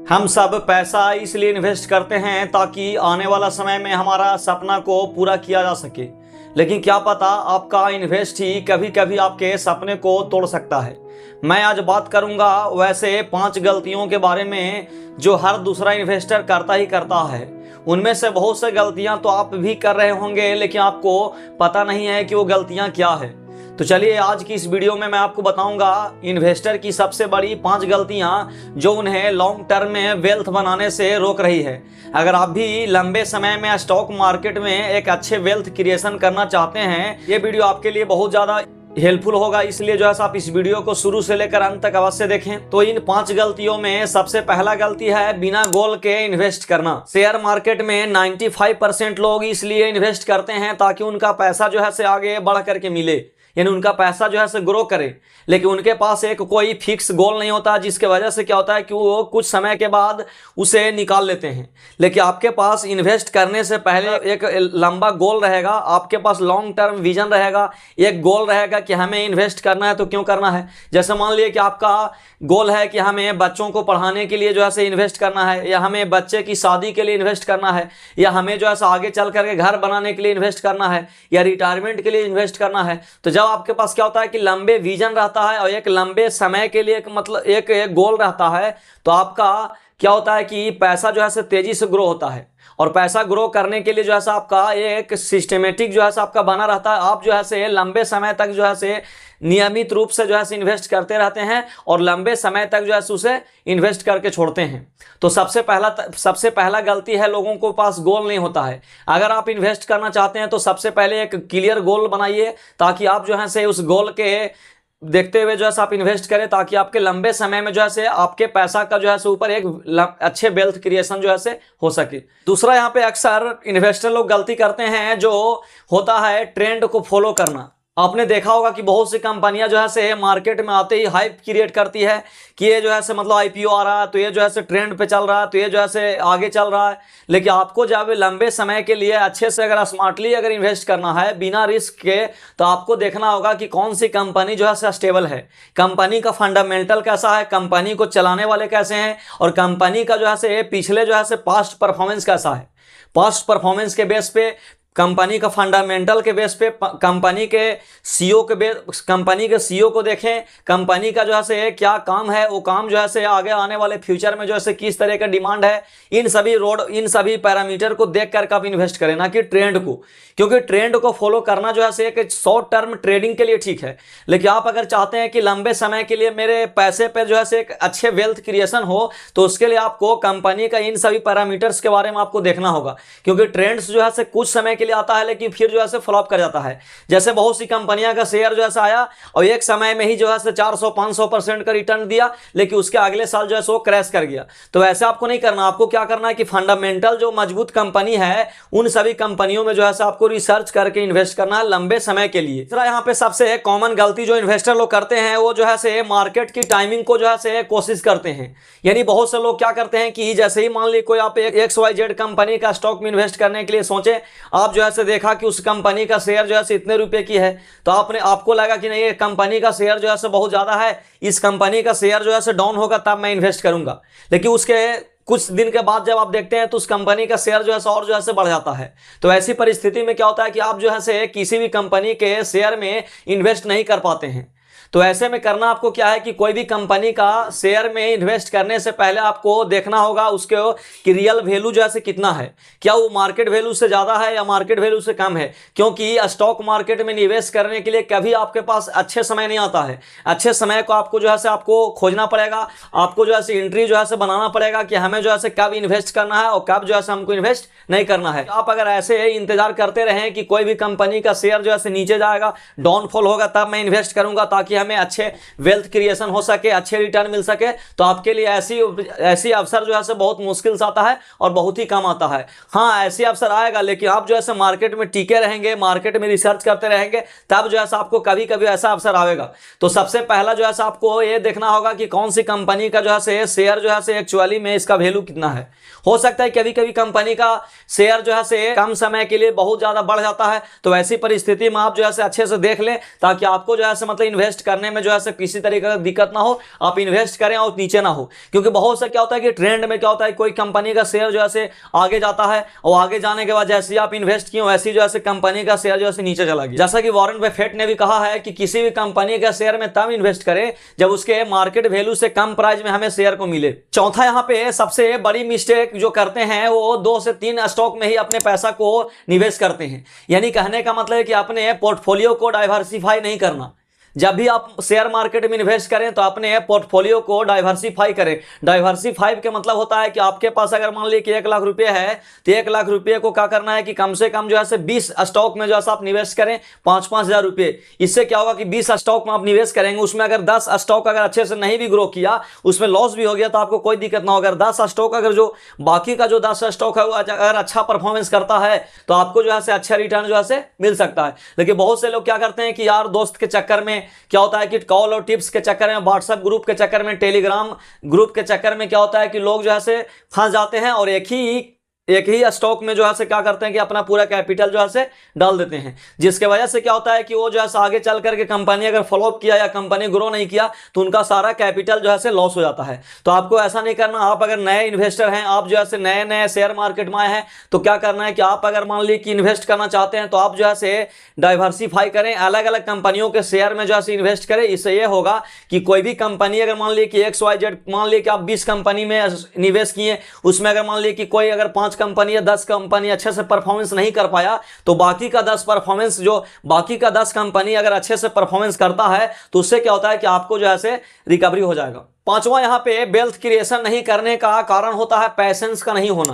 हम सब पैसा इसलिए इन्वेस्ट करते हैं ताकि आने वाला समय में हमारा सपना को पूरा किया जा सके। लेकिन क्या पता आपका इन्वेस्ट ही कभी कभी आपके सपने को तोड़ सकता है। मैं आज बात करूंगा वैसे 5 गलतियों के बारे में जो हर दूसरा इन्वेस्टर करता ही करता है। उनमें से बहुत से गलतियां तो आप भी कर रहे होंगे, लेकिन आपको पता नहीं है कि वो गलतियां क्या है। तो चलिए आज की इस वीडियो में मैं आपको बताऊंगा इन्वेस्टर की सबसे बड़ी 5 गलतियां जो उन्हें लॉन्ग टर्म में वेल्थ बनाने से रोक रही है। अगर आप भी लंबे समय में स्टॉक मार्केट में एक अच्छे वेल्थ क्रिएशन करना चाहते हैं, ये वीडियो आपके लिए बहुत ज़्यादा हेल्पफुल होगा। इसलिए जो है आप इस वीडियो को शुरू से लेकर अंत तक अवश्य देखें। तो इन 5 गलतियों में सबसे पहला गलती है बिना गोल के इन्वेस्ट करना। शेयर मार्केट में 95% लोग इसलिए इन्वेस्ट करते हैं ताकि उनका पैसा जो है से आगे बढ़ करके मिले, यानी उनका पैसा जो है से ग्रो करे। लेकिन उनके पास एक कोई फिक्स गोल नहीं होता, जिसके वजह से क्या होता है कि वो कुछ समय के बाद उसे निकाल लेते हैं। लेकिन आपके पास इन्वेस्ट करने से पहले एक लंबा गोल रहेगा, आपके पास लॉन्ग टर्म विजन रहेगा, एक गोल रहेगा कि हमें इन्वेस्ट करना है तो क्यों करना है। जैसे मान लिए कि आपका गोल है कि हमें बच्चों को पढ़ाने के लिए जो है से इन्वेस्ट करना है, या हमें बच्चे की शादी के लिए इन्वेस्ट करना है, या हमें जो है आगे चल करके घर बनाने के लिए इन्वेस्ट करना है, या रिटायरमेंट के लिए इन्वेस्ट करना है। तो जब आपके पास क्या होता है कि लंबे विजन रहता है और एक लंबे समय के लिए एक गोल रहता है, तो आपका क्या होता है कि पैसा जो है से तेजी से ग्रो होता है। और पैसा ग्रो करने के लिए जो है आपका एक सिस्टमेटिक जो है आपका बना रहता है। आप जो है से लंबे समय तक जो है से नियमित रूप से जो है इन्वेस्ट करते रहते हैं और लंबे समय तक जो है उसे इन्वेस्ट करके छोड़ते हैं। तो सबसे पहला गलती है लोगों को पास गोल नहीं होता है। अगर आप इन्वेस्ट करना चाहते हैं तो सबसे पहले एक क्लियर गोल बनाइए, ताकि आप जो है से उस गोल के देखते हुए जो है आप इन्वेस्ट करें, ताकि आपके लंबे समय में जो है से आपके पैसा का जो है से ऊपर एक अच्छे वेल्थ क्रिएशन जो है से हो सके। दूसरा यहाँ पे अक्सर इन्वेस्टर लोग गलती करते हैं जो होता है ट्रेंड को फॉलो करना। आपने देखा होगा कि बहुत सी कंपनियां जो है से मार्केट में आते ही हाइप क्रिएट करती है कि ये जो है से मतलब आईपीओ आ रहा है तो ये जो है से ट्रेंड पे चल रहा है, तो ये जो है से आगे चल रहा है। लेकिन आपको जब लंबे समय के लिए अच्छे से अगर स्मार्टली अगर इन्वेस्ट करना है बिना रिस्क के, तो आपको देखना होगा कि कौन सी कंपनी जो है से स्टेबल है, कंपनी का फंडामेंटल कैसा है, कंपनी को चलाने वाले कैसे हैं, और कंपनी का जो है से पिछले जो है से पास्ट परफॉर्मेंस कैसा है। पास्ट परफॉर्मेंस के बेस पे, कंपनी का फंडामेंटल के बेस पे, कंपनी के सीईओ को देखें, कंपनी का जो है से क्या काम है, वो काम जो है से आगे आने वाले फ्यूचर में जो है से किस तरह का डिमांड है, इन सभी पैरामीटर को देख करके आप इन्वेस्ट करें, ना कि ट्रेंड को। क्योंकि ट्रेंड को फॉलो करना जो है से एक शॉर्ट टर्म ट्रेडिंग के लिए ठीक है, लेकिन आप अगर चाहते हैं कि लंबे समय के लिए मेरे पैसे पर जो है से एक अच्छे वेल्थ क्रिएशन हो, तो उसके लिए आपको कंपनी का इन सभी पैरामीटर्स के बारे में आपको देखना होगा। क्योंकि ट्रेंड्स जो है से कुछ समय के लिए आता है, लेकिन फिर जो है फ्लॉप कर जाता है। जैसे बहुत सी कंपनियां का शेयर जो है आया और एक समय में ही जो है 400-500% का रिटर्न दिया, लेकिन उसके अगले साल जो है वो क्रैश कर गया। तो ऐसे आपको नहीं करना। आपको क्या करना है कि फंडामेंटल जो मजबूत कंपनी है उन सभी कंपनियों में जो है आपको रिसर्च करके इन्वेस्ट करना है लंबे समय के लिए। दूसरा यहाँ पे सबसे कॉमन गलती जो इन्वेस्टर लोग करते हैं वो जो है से मार्केट की टाइमिंग को जो है से कोशिश करते हैं। यानी बहुत से लोग क्या करते हैं कि जैसे ही मान ली कोई आप एक XYZ कंपनी का स्टॉक में इन्वेस्ट करने के लिए सोचे, आप जो है देखा कि उस कंपनी का शेयर जो है इतने रुपए की है, तो आपको लगा कि नहीं ये कंपनी का शेयर जो है बहुत ज्यादा है, इस कंपनी का शेयर जो है डाउन होगा तब मैं इन्वेस्ट करूंगा। लेकिन उसके कुछ दिन के बाद जब आप देखते हैं तो उस कंपनी का शेयर जो है और जो है बढ़ जाता है। तो ऐसी परिस्थिति में क्या होता है कि आप जो है किसी भी कंपनी के शेयर में इन्वेस्ट नहीं कर पाते हैं। तो ऐसे में करना आपको क्या है कि कोई भी कंपनी का शेयर में इन्वेस्ट करने से पहले आपको देखना होगा उसके कि रियल वैल्यू जो है कितना है, क्या वो मार्केट वैल्यू से ज़्यादा है या मार्केट वैल्यू से कम है। क्योंकि स्टॉक मार्केट में निवेश करने के लिए कभी आपके पास अच्छे समय नहीं आता है। अच्छे समय को आपको जो है आपको खोजना पड़ेगा, आपको जो है एंट्री जो है बनाना पड़ेगा कि हमें जो है कब इन्वेस्ट करना है और कब जो है हमको इन्वेस्ट नहीं करना है। आप अगर ऐसे इंतजार करते रहें कि कोई भी कंपनी का शेयर जो है नीचे जाएगा, डाउनफॉल होगा, तब मैं इन्वेस्ट करूंगा ताकि हमें अच्छे वेल्थ क्रिएशन हो सके, अच्छे रिटर्न मिल सके, तो आपके लिए ऐसी अवसर जो है बहुत मुश्किल से आता है और बहुत ही कम आता है। हाँ, ऐसी अवसर आएगा, लेकिन आप जो है मार्केट में टिके रहेंगे, मार्केट में रिसर्च करते रहेंगे, तब जो है आपको कभी कभी ऐसा अवसर आएगा। तो सबसे पहला जो है आपको ये देखना होगा कि कौन सी कंपनी का जो है शेयर जो है एक्चुअली में इसका वैल्यू कितना है। हो सकता है कभी कभी कंपनी का शेयर जो है कम समय के लिए बहुत ज्यादा बढ़ जाता है। तो ऐसी परिस्थिति में आप जो है अच्छे से देख लें, ताकि आपको जो है मतलब इन्वेस्ट करने में जो है किसी तरीके का दिक्कत ना हो, आप इन्वेस्ट करें और नीचे ना हो। क्योंकि बहुत से क्या होता है कि ट्रेंड में क्या होता है, कोई कंपनी का शेयर जो है आगे जाता है और आगे जाने के बाद जैसे आप इन्वेस्ट किए वैसे जो है कंपनी का शेयर जो है नीचे चला गया। जैसा कि वॉरेन बफेट ने भी कहा है कि किसी भी कंपनी का शेयर में तब इन्वेस्ट करें जब उसके मार्केट वैल्यू से कम प्राइस में हमें शेयर को मिले। चौथा यहाँ पे सबसे बड़ी मिस्टेक जो करते हैं वो 2 से 3 स्टॉक में ही अपने पैसा को निवेश करते हैं। यानी कहने का मतलब है कि अपने पोर्टफोलियो को डाइवर्सिफाई नहीं करना। जब भी आप शेयर मार्केट में इन्वेस्ट करें तो अपने पोर्टफोलियो को डाइवर्सिफाई करें। डाइवर्सिफाई का मतलब होता है कि आपके पास अगर मान लीजिए कि 1 लाख रुपए है तो 1 लाख रुपए को क्या करना है कि कम से कम जो है 20 स्टॉक में जो है आप निवेश करें 5-5 हजार रुपए। इससे क्या होगा कि 20 स्टॉक में आप निवेश करेंगे, उसमें अगर 10 स्टॉक अगर अच्छे से नहीं भी ग्रो किया, उसमें लॉस भी हो गया तो आपको कोई दिक्कत ना होगा। अगर 10 स्टॉक अगर जो बाकी का जो 10 स्टॉक है वो अगर अच्छा परफॉर्मेंस करता है तो आपको जो है अच्छा रिटर्न जो है मिल सकता है। लेकिन बहुत से लोग क्या करते हैं कि यार दोस्त के चक्कर में क्या होता है कि कॉल और टिप्स के चक्कर में, व्हाट्सएप ग्रुप के चक्कर में, टेलीग्राम ग्रुप के चक्कर में क्या होता है कि लोग जो है फंस जाते हैं और एक ही स्टॉक में जो है क्या करते हैं कि अपना पूरा कैपिटल जो है डाल देते हैं, जिसके वजह से क्या होता है कि वो जो है आगे चल करके कंपनी अगर फ्लॉप किया या कंपनी ग्रो नहीं किया तो उनका सारा कैपिटल जो है लॉस हो जाता है। तो आपको ऐसा नहीं करना। आप अगर नए इन्वेस्टर हैं, आप जो है नए शेयर मार्केट में आए हैं, तो क्या करना है कि आप अगर मान लीजिए कि इन्वेस्ट करना चाहते हैं तो आप जो है डाइवर्सिफाई करें, अलग अलग कंपनियों के शेयर में जो है इन्वेस्ट करें। इससे ये होगा कि कोई भी कंपनी अगर मान लीजिए कि XYZ, मान लीजिए कि आप 20 कंपनी में निवेश किए, उसमें अगर मान लीजिए कि कोई अगर 5 कंपनी या 10 कंपनी अच्छे से परफॉर्मेंस नहीं कर पाया तो बाकी का 10 कंपनी अगर अच्छे से परफॉर्मेंस करता है तो उससे क्या होता है कि आपको जो है रिकवरी हो जाएगा। पांचवा यहाँ पे वेल्थ क्रिएशन नहीं करने का कारण होता है पैसेंस का नहीं होना।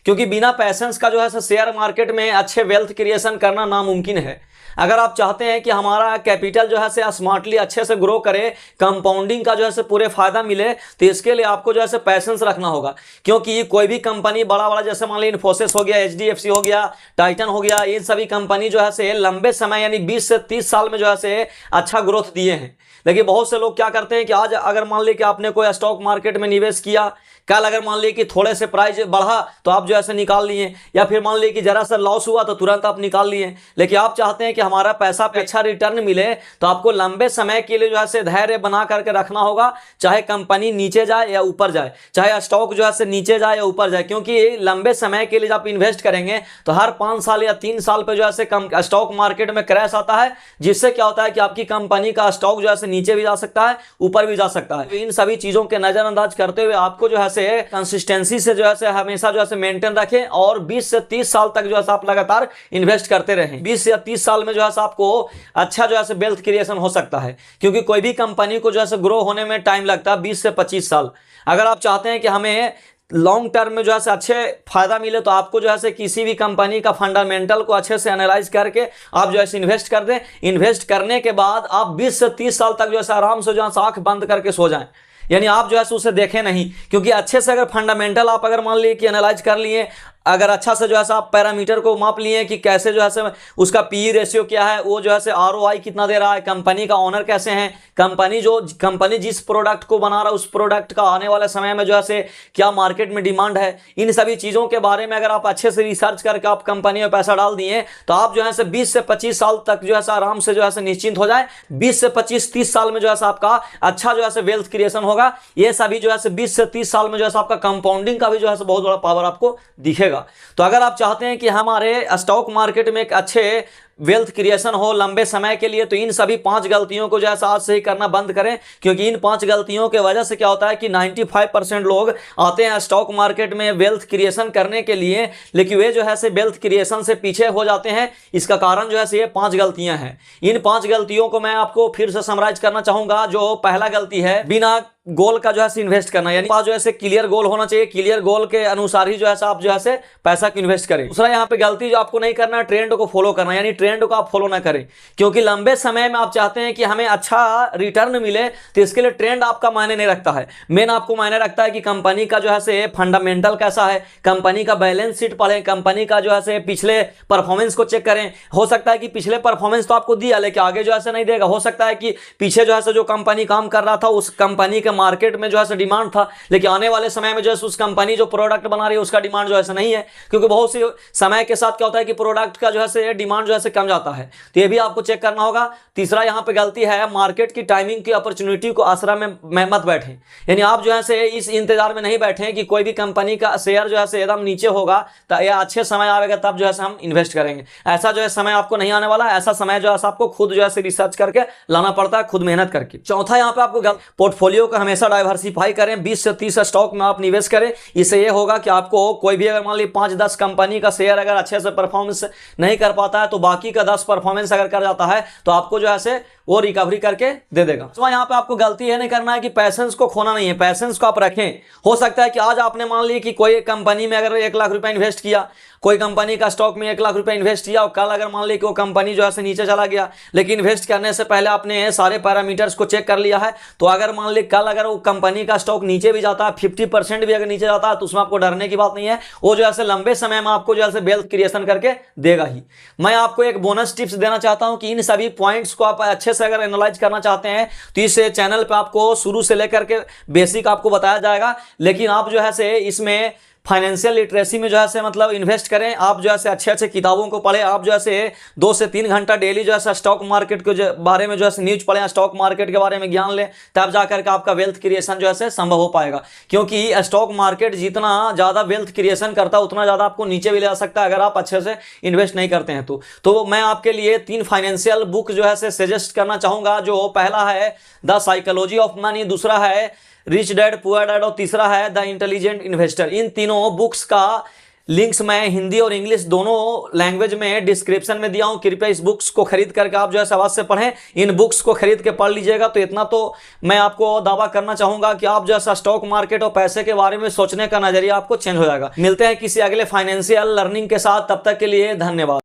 क्योंकि बिना पैसेंस का जो है शेयर मार्केट में अच्छे वेल्थ क्रिएशन करना नामुमकिन है। अगर आप चाहते हैं कि हमारा कैपिटल जो है स्मार्टली अच्छे से ग्रो करे, कंपाउंडिंग का जो है पूरे फायदा मिले, तो इसके लिए आपको जो है पैसेंस रखना होगा। क्योंकि कोई भी कंपनी बड़ा जैसे मान लीजिए इन्फोसिस हो गया, HDFC हो गया, टाइटन हो गया, ये सभी कंपनी जो है लंबे समय यानी 20 से 30 साल में जो है अच्छा ग्रोथ दिए हैं। लेकिन बहुत से लोग क्या करते हैं कि आज अगर मान लीजिए कि आपने कोई स्टॉक मार्केट में निवेश किया, कल अगर मान लीजिए कि थोड़े से प्राइस बढ़ा तो आप जो ऐसे निकाल लिए, या फिर मान लीजिए कि जरा सा लॉस हुआ तो तुरंत आप निकाल लिए। लेकिन आप चाहते हैं कि हमारा पैसा पे अच्छा रिटर्न मिले तो आपको लंबे समय के लिए जो है धैर्य बना करके रखना होगा, चाहे कंपनी नीचे जाए या ऊपर जाए, चाहे स्टॉक जो है नीचे जाए या ऊपर जाए। क्योंकि लंबे समय के लिए जब आप इन्वेस्ट करेंगे तो हर 5 साल या 3 साल पे जो है स्टॉक मार्केट में क्रैश आता है, जिससे क्या होता है कि आपकी कंपनी का स्टॉक जो है नीचे भी जा सकता है, ऊपर भी जा सकता है। इन सभी चीजों के नजरअंदाज करते हुए आपको जो है कंसिस्टेंसी से जो है हमेशा जो है मेंटेन रखें और 20 से 30 साल तक जो है आप लगातार इन्वेस्ट करते रहें। 20 या 30 साल में जो है आपको अच्छा जो है वेल्थ क्रिएशन हो सकता है। क्योंकि कोई भी कंपनी को जो है ग्रो होने में टाइम लगता है 20 से 25 साल। अगर आप चाहते हैं कि हमें लॉन्ग टर्म में जो है अच्छे फायदा मिले तो आपको जो है किसी भी कंपनी का फंडामेंटल को अच्छे से एनालाइज करके आप जो है इन्वेस्ट कर दें। इन्वेस्ट करने के बाद आप 20 से 30 साल तक जो है आराम से जो है आंख बंद करके सो जाएं। यानी आप जो है उसे देखें नहीं। क्योंकि अच्छे से अगर फंडामेंटल आप अगर मान लिए कि एनालाइज कर लिए, अगर अच्छा से जो है आप पैरामीटर को माप लिए कि कैसे जो है उसका PE रेशियो क्या है, वो जो है ROI कितना दे रहा है, कंपनी का ऑनर कैसे हैं, कंपनी जिस प्रोडक्ट को बना रहा है उस प्रोडक्ट का आने वाले समय में जो है क्या मार्केट में डिमांड है, इन सभी चीज़ों के बारे में अगर आप अच्छे से रिसर्च करके आप कंपनी में पैसा डाल दिए तो आप जो है 20 से 25 साल तक जो है आराम से जो है निश्चिंत हो जाए। 20 से 25-30 साल में जो है आपका अच्छा जो है वेल्थ क्रिएशन होगा। ये सभी जो है 20 से 30 साल में जो है आपका कंपाउंडिंग का भी जो है बहुत बड़ा पावर आपको दिखेगा। तो अगर आप चाहते हैं कि हमारे स्टॉक मार्केट में एक अच्छे वेल्थ क्रिएशन हो लंबे समय के लिए, तो इन सभी 5 गलतियों को जो है आज से ही करना बंद करें। क्योंकि इन 5 गलतियों के वजह से क्या होता है कि 95% लोग आते हैं स्टॉक मार्केट में वेल्थ क्रिएशन करने के लिए, लेकिन वे जो है वेल्थ क्रिएशन से पीछे हो जाते हैं। इसका कारण जो है ये 5 गलतियां हैं। इन 5 गलतियों को मैं आपको फिर से समराइज करना चाहूंगा। जो पहला गलती है, बिना गोल का जो है इन्वेस्ट करना, यानी जो है क्लियर गोल होना चाहिए, क्लियर गोल के अनुसार ही जो है आप जो है पैसा को इन्वेस्ट करें। दूसरा यहाँ पे गलती जो आपको नहीं करना है, ट्रेंड को फॉलो करना, यानी ट्रेंड को आप फॉलो ना करें। क्योंकि लंबे समय में आप चाहते हैं कि हमें अच्छा रिटर्न मिले तो इसके लिए ट्रेंड आपका मायने नहीं रखता है। मेन आपको मायने रखता है कि कंपनी का जो है फंडामेंटल कैसा है, कंपनी का बैलेंस शीट पढ़ें, कंपनी का जो है पिछले परफॉर्मेंस को चेक करें। हो सकता है कि पिछले परफॉर्मेंस तो आपको दिया लेकिन आगे जो है नहीं देगा। हो सकता है कि पीछे जो है जो कंपनी काम कर रहा था उस कंपनी के मार्केट में जो है डिमांड था, लेकिन आने वाले समय में जो है उस कंपनी जो प्रोडक्ट बना रही है उसका डिमांड जो है नहीं है। क्योंकि बहुत सी समय के साथ क्या होता है कि प्रोडक्ट का जो है डिमांड जो है कम जाता है, तो ये भी आपको चेक करना होगा। तीसरा यहाँ पे गलती है, मार्केट की टाइमिंग की अपॉर्चुनिटी को आसरा में मत बैठे, यानी आप जो है से इस इंतजार में नहीं बैठे कि कोई भी कंपनी का शेयर जो है से एकदम नीचे होगा तो या अच्छे समय आएगा तब जो है हम इन्वेस्ट करेंगे। ऐसा जो है समय आपको नहीं आने वाला। ऐसा समय जो है आपको खुद जो है रिसर्च करके लाना पड़ता है, खुद मेहनत करके। चौथा यहाँ पे आपको पोर्टफोलियो का हमेशा डाइवर्सिफाई करें, 20 से 30 स्टॉक में आप निवेश करें। इससे ये होगा कि आपको कोई भी अगर मान ली 5-10 कंपनी का शेयर अगर अच्छे से परफॉर्मेंस नहीं कर पाता है तो बाकी का 10 परफॉर्मेंस अगर कर जाता है तो आपको जो है वो रिकवरी करके दे देगा। तो यहाँ पे आपको गलती है नहीं करना है कि पैसेंस को खोना नहीं है, पैसेंस को आप रखें। हो सकता है कि आज आपने मान ली कि कोई कंपनी में अगर 1 लाख रुपए इन्वेस्ट किया, कोई कंपनी का स्टॉक में 1 लाख रुपए इन्वेस्ट किया और कल अगर मान ली कि वो कंपनी जो है नीचे चला गया, लेकिन इन्वेस्ट करने से पहले आपने सारे पैरामीटर्स को चेक कर लिया है, तो अगर मान ली कल अगर वो कंपनी का स्टॉक नीचे भी जाता है, 50% भी अगर नीचे जाता है, तो उसमें आपको डरने की बात नहीं है। वो जो है लंबे समय में आपको जो है वेल्थ क्रिएशन करके देगा ही। मैं आपको एक बोनस टिप्स देना चाहता हूं कि इन सभी पॉइंट्स को आप अच्छे से अगर एनालाइज करना चाहते हैं तो इस चैनल पे आपको शुरू से लेकर के बेसिक आपको बताया जाएगा। लेकिन आप जो है इसमें फाइनेंशियल लिटरेसी में जो है मतलब इन्वेस्ट करें। आप जो है अच्छे किताबों को पढ़ें। आप जो है 2 से 3 घंटा डेली जो है स्टॉक मार्केट के बारे में जो है न्यूज पढ़ें, स्टॉक मार्केट के बारे में ज्ञान लें, तब जाकर के आपका वेल्थ क्रिएशन जो है संभव हो पाएगा। क्योंकि स्टॉक मार्केट जितना ज़्यादा वेल्थ क्रिएशन करता है उतना ज़्यादा आपको नीचे भी ले जा सकता है अगर आप अच्छे से इन्वेस्ट नहीं करते हैं तो मैं आपके लिए 3 फाइनेंशियल बुक जो है सजेस्ट करना चाहूँगा। जो पहला है द साइकोलॉजी ऑफ मनी, दूसरा है रिच डैड पुअर डैड और तीसरा है द इंटेलिजेंट इन्वेस्टर। इन तीनों बुक्स का लिंक्स मैं हिंदी और इंग्लिश दोनों लैंग्वेज में डिस्क्रिप्शन में दिया हूं। कृपया इस बुक्स को खरीद करके आप जो है अवश्य पढ़ें। इन बुक्स को खरीद के पढ़ लीजिएगा। तो इतना तो मैं आपको दावा करना चाहूंगा कि आप जो है स्टॉक मार्केट और पैसे के बारे में सोचने का नजरिया आपको चेंज हो जाएगा। मिलते हैं किसी अगले फाइनेंशियल लर्निंग के साथ, तब तक के लिए धन्यवाद।